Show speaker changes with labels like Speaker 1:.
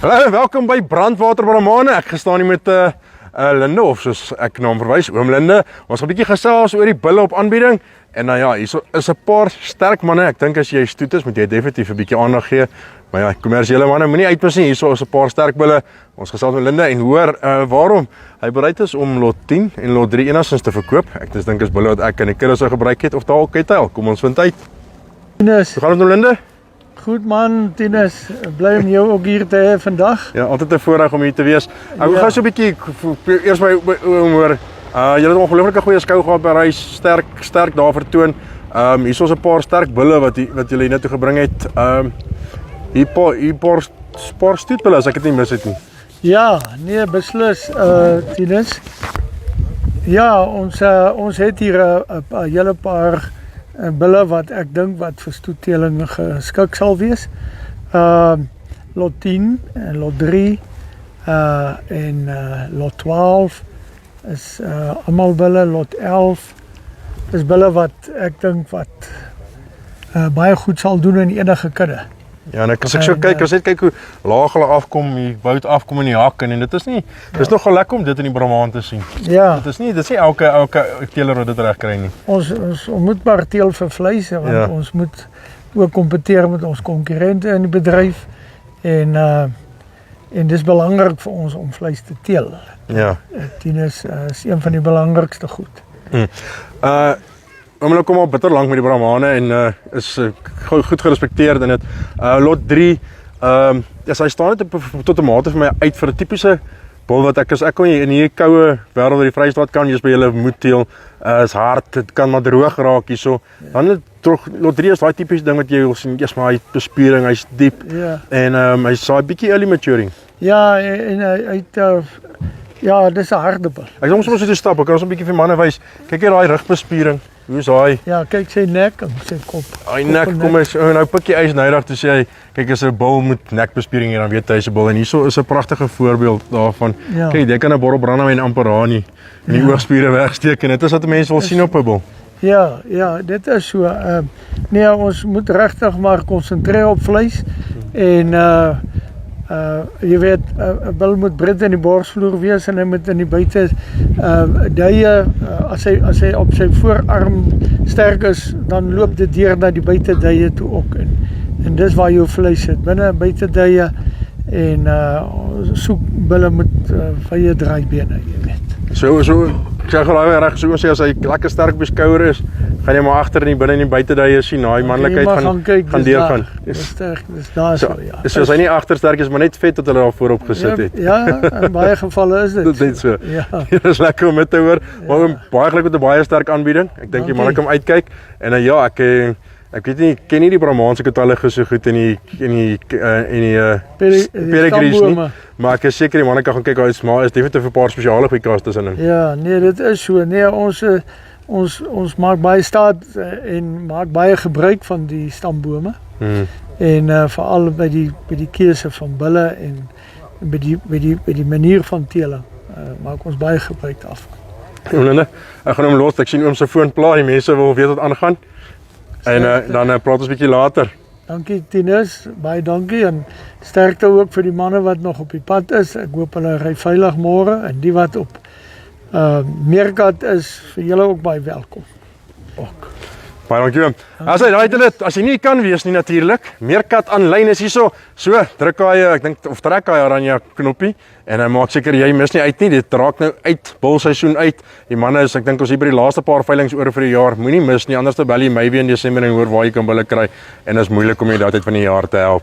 Speaker 1: Hallo, welkom by Brandwater Bramane. Ek gestaan hier met Linde, of soos ek na hom verwys, oom Linde. Ons gaan 'n bietjie gesels oor die bulle op aanbieding. En nou ja, hier is 'n paar sterk manne. Ek dink as jy stoet is, moet jy definitief 'n bietjie aandag gee. Maar ja, kommersiële manne, moenie uitmis nie. Hier is 'n paar sterk bulle. Ons gesels met Linde en hoor waarom hy bereid is om lot 10 en lot 3 enigstens te verkoop. Ek dink is bulle wat ek in die kudde sou gebruik het of dalk het hy. Kom ons vind uit.
Speaker 2: Tinus,
Speaker 1: Hoe gaan dit nou, Linde?
Speaker 2: goed man, Tinus, bly om jou ook hier te hê vandag.
Speaker 1: Ja, altyd 'n voorreg om hier te wees. Ek wil
Speaker 2: Ja.
Speaker 1: gou so 'n bietjie eers by oom hoor. Julle het 'n ongelooflike goeie skou gehad by hy sterk daar vertoon. Hier is 'n paar sterk bulle wat julle hier net toe gebring het. Hier paar stoetbulle as ek dit nie mis het nie.
Speaker 2: Ja, nee, beslis, Tinus. Ja, ons het hier 'n hele paar bulle wat ek dink wat vir stoetteling geskik sal wees. Lot 10 en lot 3 en lot 12 is almal bulle, lot 11 is bulle wat ek dink wat baie goed sal doen in enige kudde.
Speaker 1: Ja, en as ek so kyk, as ek kyk hoe laag hulle afkom, die bout afkom in die hak en dit is nie, dis nogal lekker om dit in die Brahman te sien.
Speaker 2: Ja,
Speaker 1: Dit is nie elke teeler wat dit reg kry nie.
Speaker 2: ons moet maar teel vir vleis, want
Speaker 1: Ja.
Speaker 2: ons moet ook kompeteer met ons konkurrente in die bedryf en dis belangrik vir ons om vleis te teel.
Speaker 1: Ja.
Speaker 2: Tinus is een van die belangrikste goed.
Speaker 1: Hulle kom al bitter lank met die Brahmane en is goed gerespekteerd in dit. Lot 3, hy staan net tot 'n mate vir my uit vir 'n tipiese bul wat ek kon in hierdie koue wêreld waar die Vrystaat kan, jy's by julle moet teel, is hard, dit kan maar droog raak hierso. Dan lot 3 is daai tipiese ding wat jy wil sien, eers maar hy bespiering, hy's diep
Speaker 2: Ja,
Speaker 1: en hy's so 'n bietjie early maturing.
Speaker 2: ja en hy het ja, dis 'n harde bul.
Speaker 1: Ek wil soms toe stap, ek kan ons 'n bietjie vir manne wys. Kyk hier daai rugbespiering. Hoe's daai?
Speaker 2: Ja, kyk sy nek en sy kop.
Speaker 1: Hy nek, kom eens, nou pik jy ys nydig toe sê hy, kyk as 'n bul met nekbespiering hier, dan weet hy hy's 'n bul en hierso is 'n pragtige voorbeeld daarvan.
Speaker 2: Ja.
Speaker 1: Kyk, jy kan 'n bottel brandewyn amper aan nie en die oogspiere wegsteek en dit is wat mense wil sien op 'n bul.
Speaker 2: Ja, dit is so. Nee, ons moet regtig maar konsentreer op vleis en jy weet, 'n bul moet breed in die borsvloer wees en hy moet in die buite duie, as hy op sy voorarm sterk is, dan loop dit deur na die buite duie toe ook en dis waar jou vleis sit, binne buite duie en soek bulle met vye draaibene, jy weet.
Speaker 1: So ek sê gou reg, so ons sê as hy lekker sterk beskouer is, gaan jy maar agter in die binne in die buiteduie sien, daai manlikheid gaan deurgaan.
Speaker 2: Dis daar so, ja.
Speaker 1: So as hy nie agter sterk is, maar net vet dat hulle daar voorop gesit het.
Speaker 2: Ja, in baie gevalle is dit.
Speaker 1: Dit is so.
Speaker 2: Ja.
Speaker 1: Dit is lekker om dit te hoor. Maar baie geluk met 'n baie sterk aanbieding. Ek dink die manne kan uitkyk en ja, ek weet nie, ken nie die Brahmaanse katalogus so goed in die pedigrees nie, maar ek is seker die manne kan gaan kyk, daar is definitief 'n paar spesiale goedjies tussenin.
Speaker 2: Ja, nee, dit is so. Nee, ons maak baie staat en maak baie gebruik van die stambome. En veral by die keuse van bulle en by die manier van teeling maak ons baie gebruik daarvan.
Speaker 1: Linde, ek gaan hom los. Ek sien oom se foon pla, die mense wil weet wat aangaan. En dan praat ons 'n bietjie later.
Speaker 2: Dankie Tinus, baie dankie en sterkte ook vir die manne wat nog op die pad is. Ek hoop hulle ry veilig môre en die wat op Meerkat is, vir julle ook baie welkom. Ook.
Speaker 1: Baie dankie oom. As jy nie kan wees nie natuurlik, Meerkat aanlyn is hierso. So, druk daai ek dink of trek daai oranje knoppie en hy maak seker jy mis nie uit nie. Dit raak nou uit, bulseisoen uit. Die manne is, ek dink ons hier by die laaste paar veilings oor vir die jaar. Moenie mis nie, anders te bel jy maybe in Desember en hoor waar jy kan bulle kry en dit is moeilik om jy daai tyd van die jaar te help.